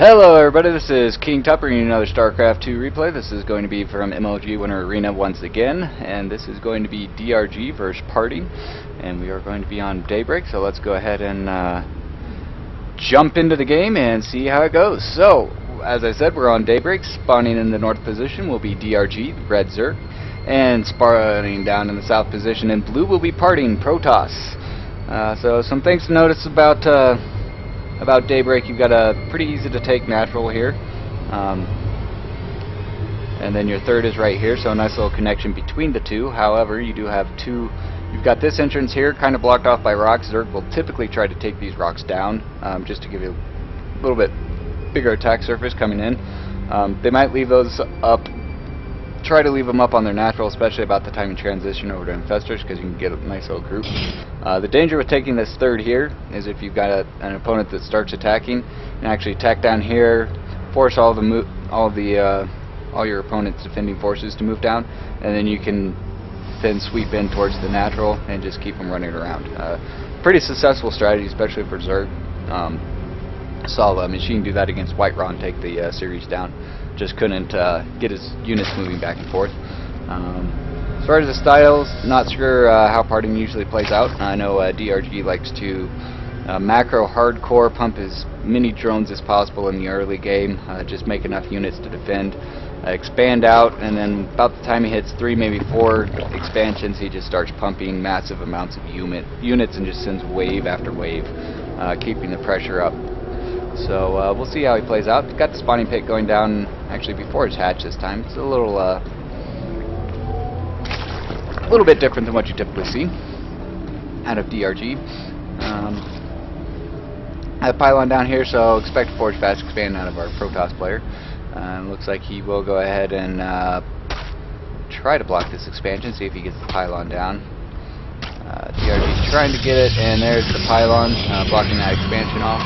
Hello everybody, this is King Tupper in another StarCraft 2 replay. This is going to be from MLG Winter Arena once again, and this is going to be DRG vsPartinG, and we are going to be on Daybreak, so let's go ahead and jump into the game and see how it goes. So, as I said, we're on Daybreak. Spawning in the north position will be DRG, the red Zerg, and spawning down in the south position in blue will be PartinG, Protoss. So some things to notice about Daybreak. You've got a pretty easy to take natural here, and then your third is right here, so a nice little connection between the two. However, you do have two. You've got this entrance here kind of blocked off by rocks. Zerg will typically try to take these rocks down, just to give you a little bit bigger attack surface coming in. They might leave those up, try to leave them up on their natural, especially about the time you transition over to infestors, because you can get a nice little group. The danger with taking this third here is if you've got an opponent that starts attacking, and actually attack down here, force all your opponent's defending forces to move down, and then you can then sweep in towards the natural and just keep them running around. Pretty successful strategy, especially for Zerg. Saw Machine do that against Whiterun, take the series down. Just couldn't get his units moving back and forth. As far as the styles, not sure how PartinG usually plays out. I know DRG likes to macro hardcore, pump as many drones as possible in the early game, just make enough units to defend, expand out, and then about the time he hits 3, maybe 4 expansions, he just starts pumping massive amounts of units and just sends wave after wave, keeping the pressure up. So we'll see how he plays out. Got the spawning pit going down actually before his hatch this time. It's a little bit different than what you typically see out of DRG. I have a pylon down here, so expect forge fast expand out of our Protoss player. Looks like he will go ahead and try to block this expansion, see if he gets the pylon down. DRG's trying to get it, and there's the pylon blocking that expansion off.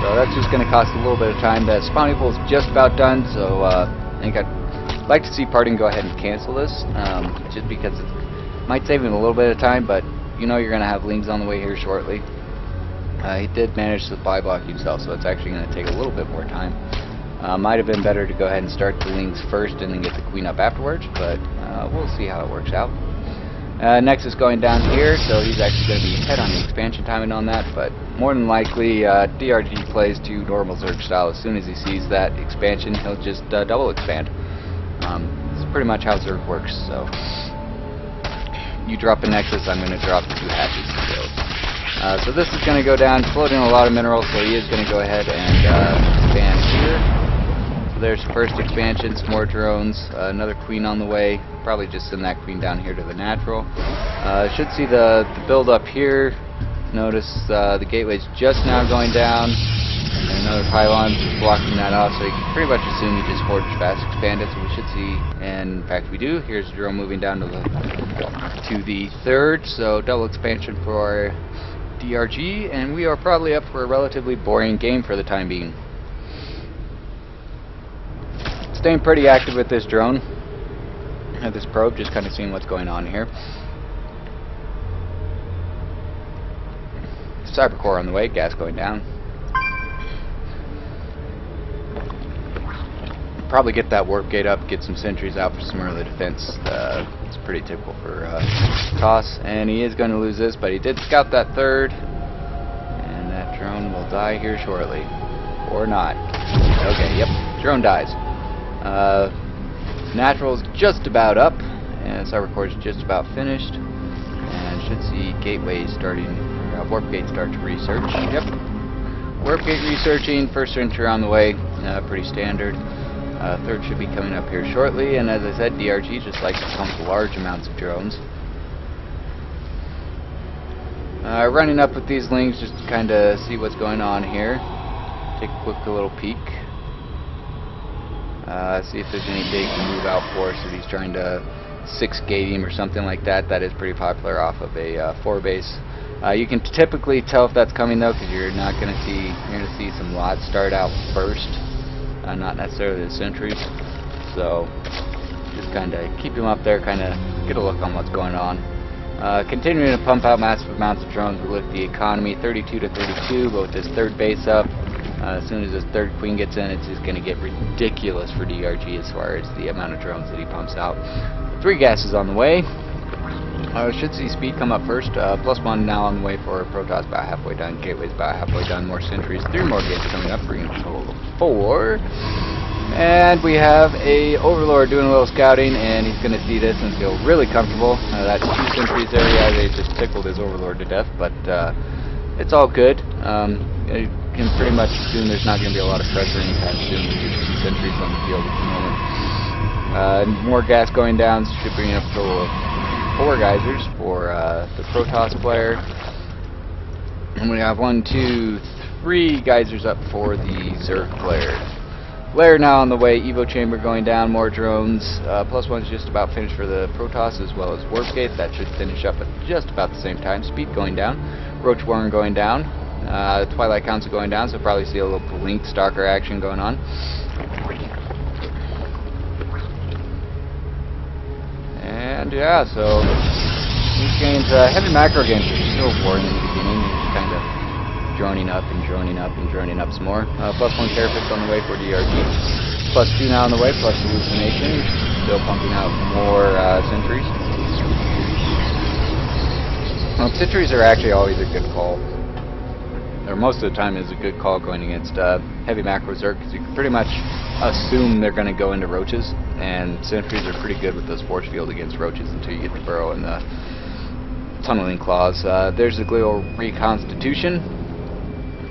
So that's just going to cost a little bit of time. That spawning pool is just about done, so I think I'd like to see PartinG go ahead and cancel this, just because it might save him a little bit of time, but you know you're going to have lings on the way here shortly. He did manage to supply block himself, so it's actually going to take a little bit more time. Might have been better to go ahead and start the lings first and then get the queen up afterwards, but we'll see how it works out. Next is going down here, so he's actually going to be ahead on the expansion timing on that, but more than likely DRG plays to normal Zerg style. As soon as he sees that expansion, he'll just double expand. It's pretty much how Zerg works. So you drop a Nexus, I'm going to drop the 2 hatches to build. So this is going to go down, floating a lot of minerals, so he is going to go ahead and expand here. So there's the first expansion, some more drones, another queen on the way. Probably just send that queen down here to the natural. Should see the build up here. Notice the gateway's just now going down, and another pylon blocking that off, so you can pretty much assume you just forge fast expand it. So we should see, and in fact we do. Here's the drone moving down to the third, so double expansion for DRG, and we are probably up for a relatively boring game for the time being. Staying pretty active with this drone. This probe, just kind of seeing what's going on here. Cybercore on the way, gas going down. Probably get that warp gate up, get some sentries out for some early defense. It's pretty typical for Toss, and he is going to lose this, but he did scout that third, and that drone will die here shortly, or not. Okay, yep, drone dies. Natural's just about up, and Cybercore's just about finished, and should see gateway starting, warp gate start to research. Yep, warp gate researching, first sentry on the way, pretty standard. Third should be coming up here shortly, and as I said, DRG just likes to pump large amounts of drones. Running up with these lings just to kind of see what's going on here. Take a quick little peek. See if there's any big move out force if he's trying to 6-gate him or something like that. That is pretty popular off of a 4 base. You can typically tell if that's coming though, because you're going to see some lots start out first, not necessarily the sentries. So just kind of keep him up there, kind of get a look on what's going on. Continuing to pump out massive amounts of drones will lift the economy 32 to 32, but with this third base up, As soon as his third queen gets in, it's just going to get ridiculous for DRG as far as the amount of drones that he pumps out. 3 gases on the way. Should see speed come up first. +1 now on the way for Protoss, about halfway done. Gateway's about halfway done. More sentries. 3 more gates coming up, bringing a total of 4. And we have a Overlord doing a little scouting, and he's going to see this and feel really comfortable. That's 2 sentries there. Yeah, they just tickled his Overlord to death, but it's all good. You can pretty much assume there's not going to be a lot of pressure anytime soon with just 2 sentries on the field at the moment. More gas going down, so should bring up a total of 4 geysers for the Protoss player. And we have 1, 2, 3 geysers up for the Zerg player. Lair now on the way, Evo Chamber going down, more drones. +1's just about finished for the Protoss as well as Warp Gate. That should finish up at just about the same time. Speed going down, Roach Warren going down, Twilight Council going down, so probably see a little Blink Stalker action going on. And yeah, so these games, heavy macro games are so boring in the beginning. You're just kind of droning up and droning up and droning up some more. +1 Carafix on the way for DRG. +2 now on the way, plus Hallucination. Still pumping out more sentries. Sentries are actually always a good call. Or most of the time is a good call going against heavy macro Zerg, because you can pretty much assume they're going to go into roaches, and sentries are pretty good with those force field against roaches until you get the burrow and the tunneling claws. There's the glial reconstitution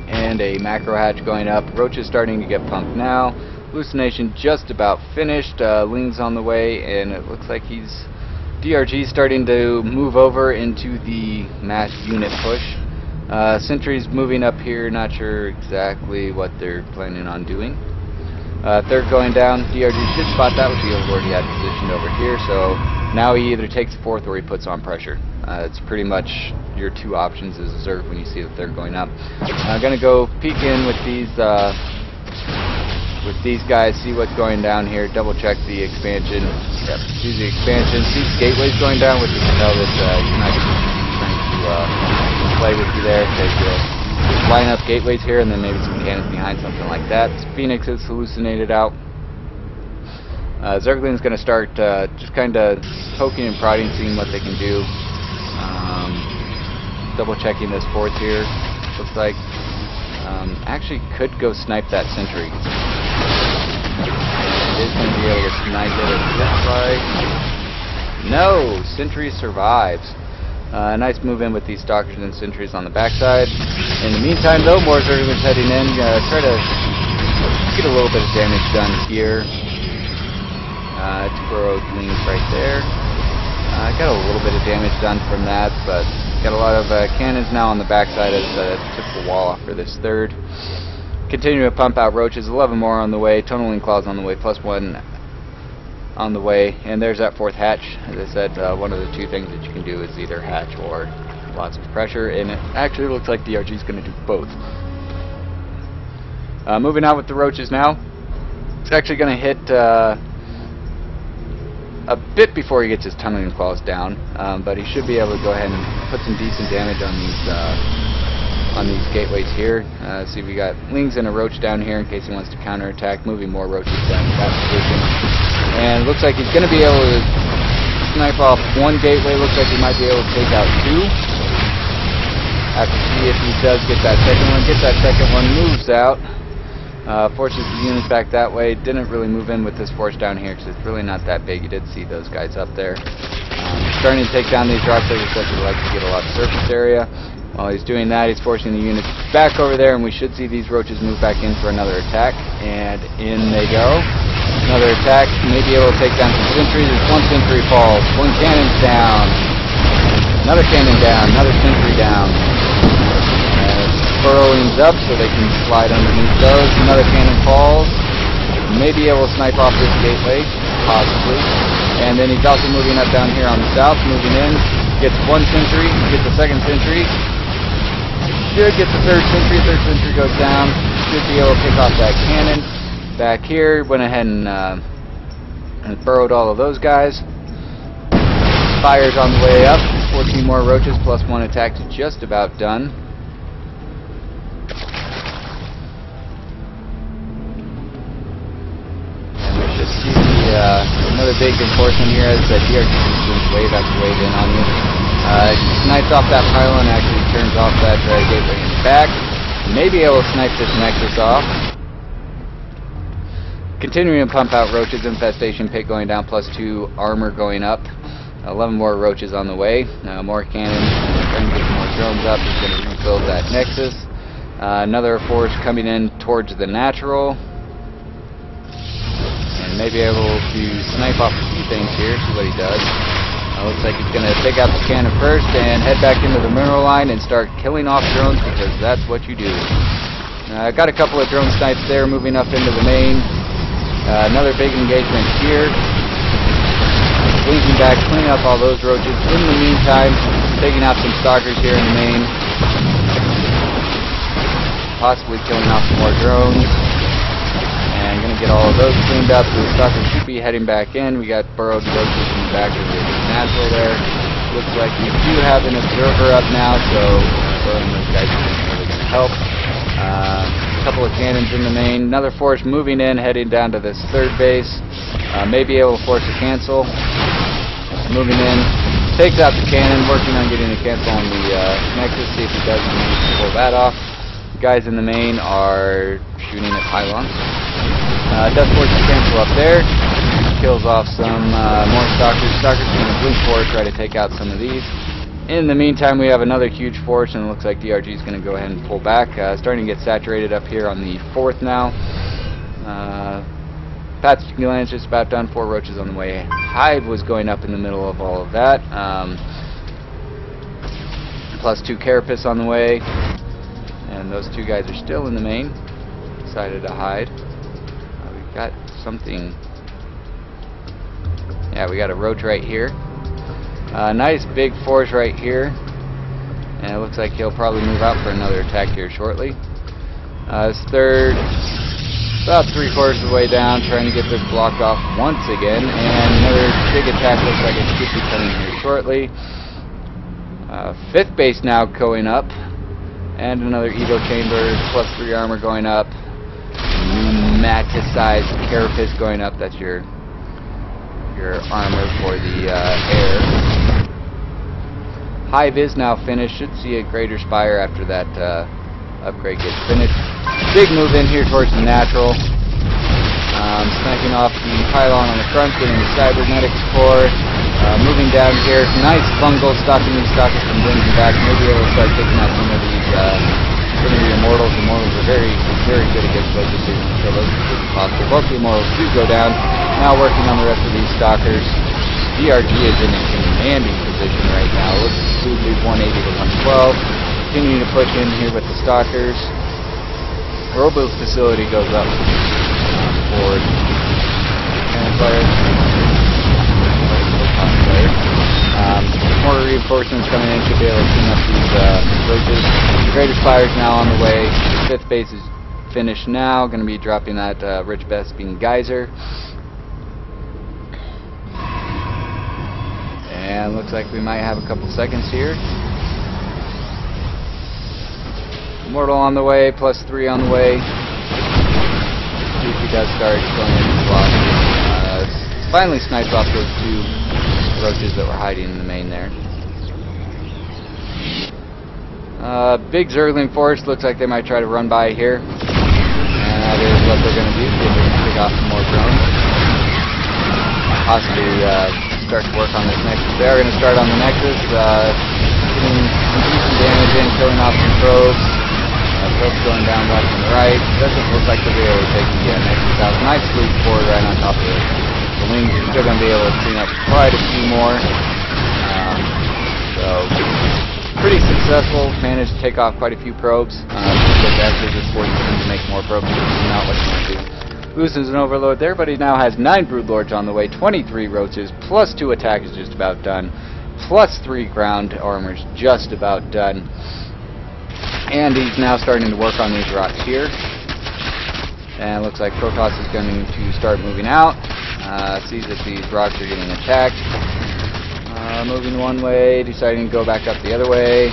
and a macro hatch going up. Roaches starting to get pumped now. Hallucination just about finished. Ling's on the way, and it looks like DRG starting to move over into the mass unit push. Sentries moving up here, not sure exactly what they're planning on doing. Third going down, DRG should spot that with the Overlord he had positioned over here, so now he either takes the 4th or he puts on pressure. It's pretty much your 2 options as a Zerg when you see the 3rd going up. I'm going to go peek in with these guys, see what's going down here, double check the expansion. Yep, see the expansion, see the gateways going down, which you can tell that you're not trying to play with you there, because just line up gateways here and then maybe some cannons behind, something like that. Phoenix is hallucinated out. Zergling's going to start just kind of poking and prodding, seeing what they can do. Double checking this 4th here. Looks like actually could go snipe that sentry. It is going to be able to snipe it, it looks like. No! Sentry survives. Nice move in with these stalkers and sentries on the backside. In the meantime, though, more Zerglings heading in. Try to get a little bit of damage done here. 2 burrowed Lings right there. Got a little bit of damage done from that, but got a lot of cannons now on the backside as took the wall off for this 3rd. Continue to pump out roaches. 11 more on the way. Tunneling claws on the way. +1 on the way, and there's that 4th hatch. As I said, one of the 2 things that you can do is either hatch or lots of pressure, and it actually looks like DRG is going to do both. Moving out with the roaches now. It's actually going to hit a bit before he gets his tunneling claws down, but he should be able to go ahead and put some decent damage on these gateways here. See, we got Lings and a roach down here in case he wants to counterattack, moving more roaches down to that position. And it looks like he's going to be able to snipe off 1 gateway. Looks like he might be able to take out 2. Have to see if he does get that 2nd one. Get that 2nd one, moves out. Forces the units back that way. Didn't really move in with this force down here because it's really not that big. You did see those guys up there. Starting to take down these rocks. Looks like he likes to get a lot of surface area. While he's doing that, he's forcing the units back over there, and we should see these roaches move back in for another attack. And in they go. Another attack. May be able to take down some sentries. As 1 sentry falls. 1 cannon's down. Another cannon down. Another sentry down. Burrowing's up so they can slide underneath those. Another cannon falls. May be able to snipe off this gateway, possibly. And then he's also moving up down here on the south, moving in. Gets 1 sentry, gets the 2nd sentry. Should get the 3rd sentry. 3rd sentry goes down. Should be able to pick off that cannon. Back here, went ahead and burrowed all of those guys. Fire's on the way up. 14 more roaches +1 attack, just about done. another big enforcement here as the DRG is wave after wave in on you. Snipes off that pylon, actually turns off that gateway in the back. Maybe able to snipe this Nexus off. Continuing to pump out roaches, infestation pit going down, +2 armor going up. 11 more roaches on the way. More cannons, trying to get some more drones up. He's going to rebuild that Nexus. Another force coming in towards the natural. And maybe able to snipe off a few things here, see what he does. Looks like he's going to take out the cannon first and head back into the mineral line and start killing off drones, because that's what you do. Got a couple of drone snipes there moving up into the main. Another big engagement here. Blinking back, cleaning up all those roaches. In the meantime, taking out some stalkers here in the main. Possibly killing off some more drones. And going to get all of those cleaned up. The stalkers should be heading back in. We got burrowed roaches in the back of the natural there. Looks like we do have an observer up now, so throwing those guys isn't really going to help. A couple of cannons in the main. Another force moving in, heading down to this third base. Maybe able to force a cancel. Moving in, takes out the cannon, working on getting a cancel on the Nexus, see if he does manage to pull that off. The guys in the main are shooting at pylons. Does force a cancel up there, kills off some more stalkers. Stalkers going to blink force, try to take out some of these. In the meantime, we have another huge force, and it looks like DRG is going to go ahead and pull back. Starting to get saturated up here on the 4th now. Pathogen glands just about done, 4 roaches on the way. Hive was going up in the middle of all of that. +2 carapace on the way. And those 2 guys are still in the main. Decided to hide. We've got something. Yeah, we got a roach right here. Nice big force right here. And it looks like he'll probably move out for another attack here shortly. His third. About 3/4 of the way down, trying to get this blocked off once again, and another big attack looks like it should be coming here shortly. 5th base now going up, and another evo chamber, +3 armor going up, pneumaticized carapace going up. That's your armor for the air. Hive is now finished, should see a greater spire after that upgrade gets finished. Big move in here towards the natural. Sniping off the pylon on the front, getting the cybernetics core. Moving down here. Nice fungal, stopping these stalkers from blinking back. Maybe able to start taking out some of these immortals. Immortals are very good against focus here, so those are possible. Both the immortals do go down. Now working on the rest of these stalkers. DRG is in a commanding position right now. Looks to lead 180 to 112. Continuing to push in here with the stalkers. Robo facility goes up forward. Cannon fire. More reinforcements coming in, should be able to clean up these roaches. The greater spire is now on the way. 5th base is finished now. Going to be dropping that Rich Bespin geyser. And looks like we might have a couple seconds here. Immortal on the way, +3 on the way. See if he does start going into the block. Finally snipes off those 2 roaches that were hiding in the main there. Big Zergling force, looks like they might try to run by here. And that is what they're going to do, see if they can pick off some more drones. Possibly start to work on this Nexus. They are going to start on the Nexus, getting some decent damage in, killing off some probes. Probes going down left and right. Doesn't look like they'll be able to take the Nexus out. Nice leap forward right on top of it. The wings are still going to be able to clean up quite a few more. So, pretty successful. Managed to take off quite a few probes. Actually just forced him to make more probes. Not what he wanted to do. Loosens an overload there, but he now has 9 Broodlords on the way, 23 roaches, +2 attack is just about done, +3 ground armor is just about done. And he's now starting to work on these rocks here. And it looks like Protoss is going to start moving out. Sees that these rocks are getting attacked. Moving one way, deciding to go back up the other way.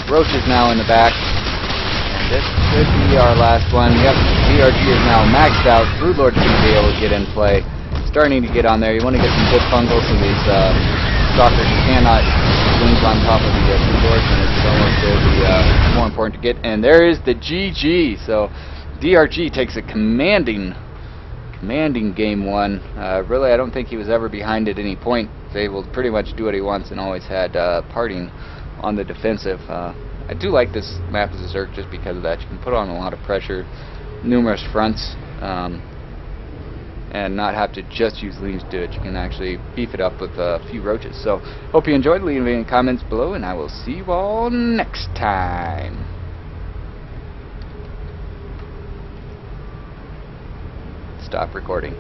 Roach is now in the back. And this could be our last one. Yep, DRG is now maxed out. Broodlord's going to be able to get in play. starting to get on there. You want to get some good fungal so these stalkers cannot blink on top of the keyboards, and it's almost more important to get. And there is the GG. So DRG takes a commanding game one. Really, I don't think he was ever behind at any point. He was able to pretty much do what he wants and always had Parting on the defensive. I do like this map as a Zerg just because of that. You can put on a lot of pressure, numerous fronts, and not have to just use leaves to do it. You can actually beef it up with a few roaches. So, hope you enjoyed. Leave any comments below, and I will see you all next time. Stop recording.